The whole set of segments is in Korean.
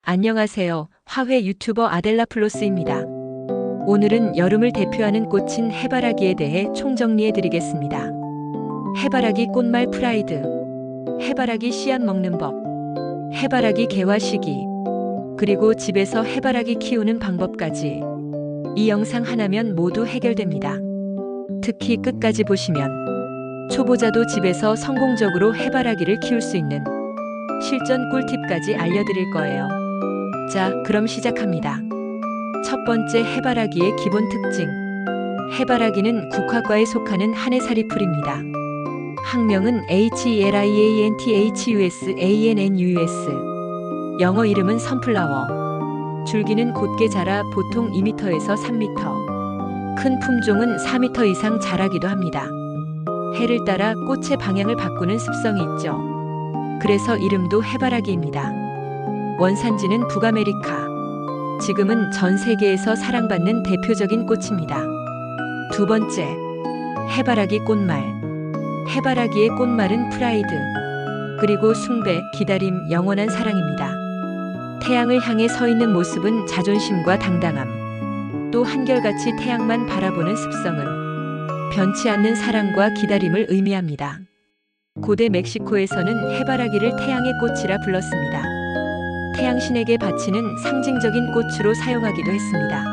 안녕하세요. 화훼 유튜버 아델라플로스입니다. 오늘은 여름을 대표하는 꽃인 해바라기에 대해 총정리해 드리겠습니다. 해바라기 꽃말 프라이드, 해바라기 씨앗 먹는 법, 해바라기 개화 시기, 그리고 집에서 해바라기 키우는 방법까지 이 영상 하나면 모두 해결됩니다. 특히 끝까지 보시면 초보자도 집에서 성공적으로 해바라기를 키울 수 있는 실전 꿀팁까지 알려드릴 거예요. 자, 그럼 시작합니다. 첫 번째, 해바라기의 기본 특징. 해바라기는 국화과에 속하는 한해살이 풀입니다. 학명은 HELIANTHUSANNUS. 영어 이름은 선플라워. 줄기는 곧게 자라 보통 2m에서 3m. 큰 품종은 4m 이상 자라기도 합니다. 해를 따라 꽃의 방향을 바꾸는 습성이 있죠. 그래서 이름도 해바라기입니다. 원산지는 북아메리카. 지금은 전 세계에서 사랑받는 대표적인 꽃입니다. 두 번째, 해바라기 꽃말. 해바라기의 꽃말은 프라이드, 그리고 숭배, 기다림, 영원한 사랑입니다. 태양을 향해 서 있는 모습은 자존심과 당당함, 또 한결같이 태양만 바라보는 습성은 변치 않는 사랑과 기다림을 의미합니다. 고대 멕시코에서는 해바라기를 태양의 꽃이라 불렀습니다. 태양신에게 바치는 상징적인 꽃으로 사용하기도 했습니다.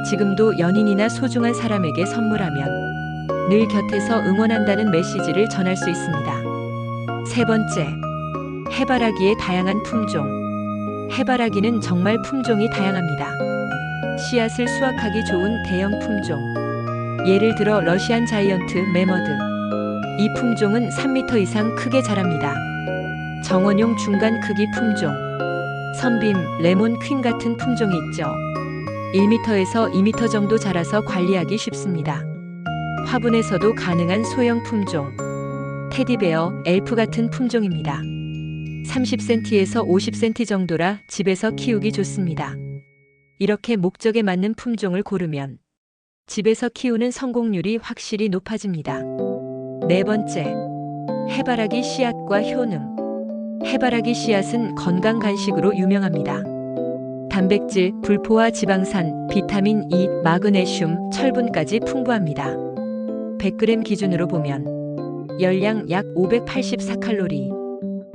지금도 연인이나 소중한 사람에게 선물하면 늘 곁에서 응원한다는 메시지를 전할 수 있습니다. 세 번째, 해바라기의 다양한 품종. 해바라기는 정말 품종이 다양합니다. 씨앗을 수확하기 좋은 대형 품종. 예를 들어 러시안 자이언트 매머드. 이 품종은 3m 이상 크게 자랍니다. 정원용 중간 크기 품종. 선빔, 레몬 퀸 같은 품종이 있죠. 1m에서 2m 정도 자라서 관리하기 쉽습니다. 화분에서도 가능한 소형 품종. 테디베어, 엘프 같은 품종입니다. 30cm에서 50cm 정도라 집에서 키우기 좋습니다. 이렇게 목적에 맞는 품종을 고르면 집에서 키우는 성공률이 확실히 높아집니다. 네 번째, 해바라기 씨앗과 효능. 해바라기 씨앗은 건강 간식으로 유명합니다. 단백질, 불포화 지방산, 비타민 E, 마그네슘, 철분까지 풍부합니다. 100g 기준으로 보면 열량 약 584칼로리,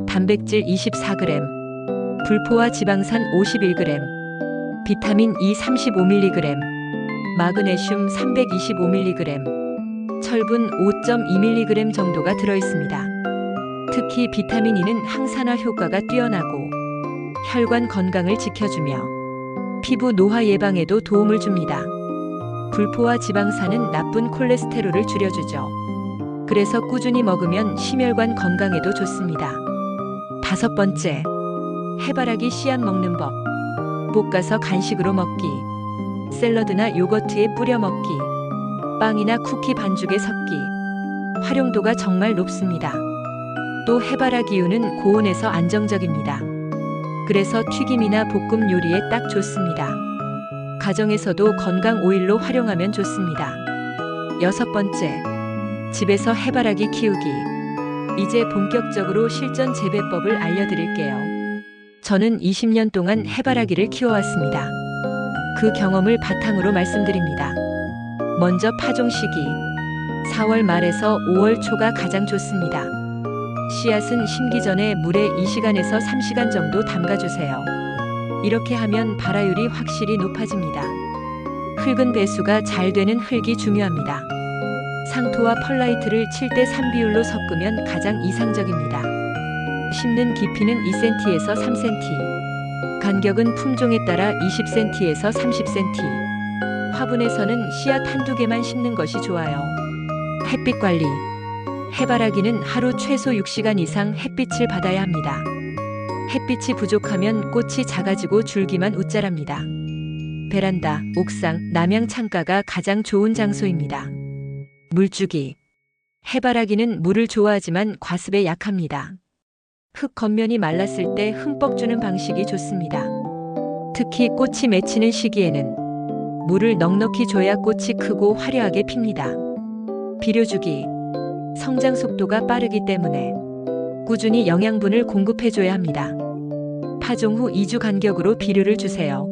단백질 24g, 불포화 지방산 51g, 비타민 E 35mg, 마그네슘 325mg, 철분 5.2mg 정도가 들어있습니다. 특히 비타민 E는 항산화 효과가 뛰어나고 혈관 건강을 지켜주며 피부 노화 예방에도 도움을 줍니다. 불포화 지방산은 나쁜 콜레스테롤을 줄여주죠. 그래서 꾸준히 먹으면 심혈관 건강에도 좋습니다. 다섯 번째, 해바라기 씨앗 먹는 법. 볶아서 간식으로 먹기, 샐러드나 요거트에 뿌려 먹기, 빵이나 쿠키 반죽에 섞기. 활용도가 정말 높습니다. 또 해바라기유는 고온에서 안정적입니다. 그래서 튀김이나 볶음 요리에 딱 좋습니다. 가정에서도 건강 오일로 활용하면 좋습니다. 여섯 번째, 집에서 해바라기 키우기. 이제 본격적으로 실전 재배법을 알려드릴게요. 저는 20년 동안 해바라기를 키워왔습니다. 그 경험을 바탕으로 말씀드립니다. 먼저 파종 시기. 4월 말에서 5월 초가 가장 좋습니다. 씨앗은 심기 전에 물에 2시간에서 3시간 정도 담가주세요. 이렇게 하면 발화율이 확실히 높아집니다. 흙은 배수가 잘 되는 흙이 중요합니다. 상토와 펄라이트를 7:3 비율로 섞으면 가장 이상적입니다. 심는 깊이는 2cm에서 3cm, 간격은 품종에 따라 20cm에서 30cm. 화분에서는 씨앗 한두 개만 심는 것이 좋아요. 햇빛 관리. 해바라기는 하루 최소 6시간 이상 햇빛을 받아야 합니다. 햇빛이 부족하면 꽃이 작아지고 줄기만 웃자랍니다. 베란다, 옥상, 남향 창가가 가장 좋은 장소입니다. 물주기. 해바라기는 물을 좋아하지만 과습에 약합니다. 흙 겉면이 말랐을 때 흠뻑 주는 방식이 좋습니다. 특히 꽃이 맺히는 시기에는 물을 넉넉히 줘야 꽃이 크고 화려하게 핍니다. 비료주기. 성장 속도가 빠르기 때문에 꾸준히 영양분을 공급해줘야 합니다. 파종 후 2주 간격으로 비료를 주세요.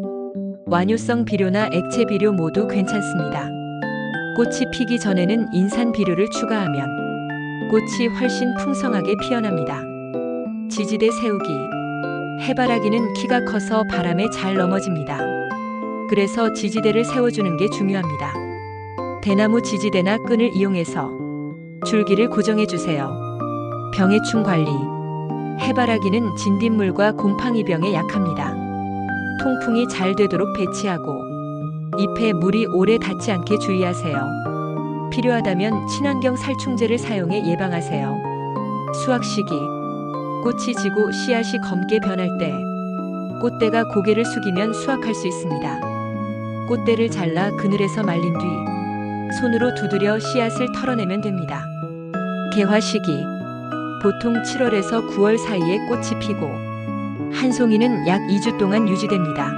완효성 비료나 액체 비료 모두 괜찮습니다. 꽃이 피기 전에는 인산 비료를 추가하면 꽃이 훨씬 풍성하게 피어납니다. 지지대 세우기. 해바라기는 키가 커서 바람에 잘 넘어집니다. 그래서 지지대를 세워주는 게 중요합니다. 대나무 지지대나 끈을 이용해서 줄기를 고정해 주세요. 병해충 관리. 해바라기는 진딧물과 곰팡이병에 약합니다. 통풍이 잘 되도록 배치하고 잎에 물이 오래 닿지 않게 주의하세요. 필요하다면 친환경 살충제를 사용해 예방하세요. 수확 시기. 꽃이 지고 씨앗이 검게 변할 때 꽃대가 고개를 숙이면 수확할 수 있습니다. 꽃대를 잘라 그늘에서 말린 뒤 손으로 두드려 씨앗을 털어내면 됩니다. 개화 시기. 보통 7월에서 9월 사이에 꽃이 피고 한 송이는 약 2주 동안 유지됩니다.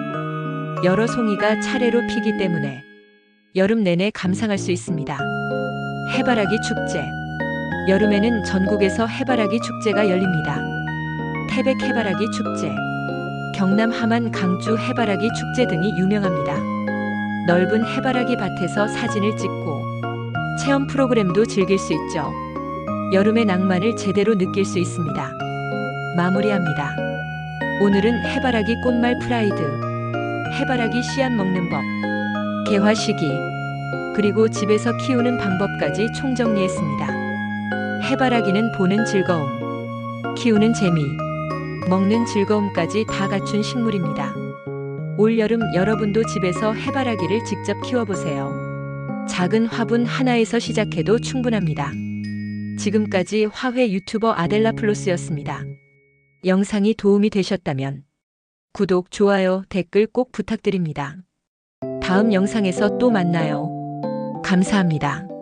여러 송이가 차례로 피기 때문에 여름 내내 감상할 수 있습니다. 해바라기 축제. 여름에는 전국에서 해바라기 축제가 열립니다. 태백 해바라기 축제, 경남 함안 강주 해바라기 축제 등이 유명합니다. 넓은 해바라기 밭에서 사진을 찍고 체험 프로그램도 즐길 수 있죠. 여름의 낭만을 제대로 느낄 수 있습니다. 마무리합니다. 오늘은 해바라기 꽃말 프라이드, 해바라기 씨앗 먹는 법, 개화 시기, 그리고 집에서 키우는 방법까지 총정리했습니다. 해바라기는 보는 즐거움, 키우는 재미, 먹는 즐거움까지 다 갖춘 식물입니다. 올여름 여러분도 집에서 해바라기를 직접 키워보세요. 작은 화분 하나에서 시작해도 충분합니다. 지금까지 화훼 유튜버 아델라플로스였습니다. 영상이 도움이 되셨다면 구독, 좋아요, 댓글 꼭 부탁드립니다. 다음 영상에서 또 만나요. 감사합니다.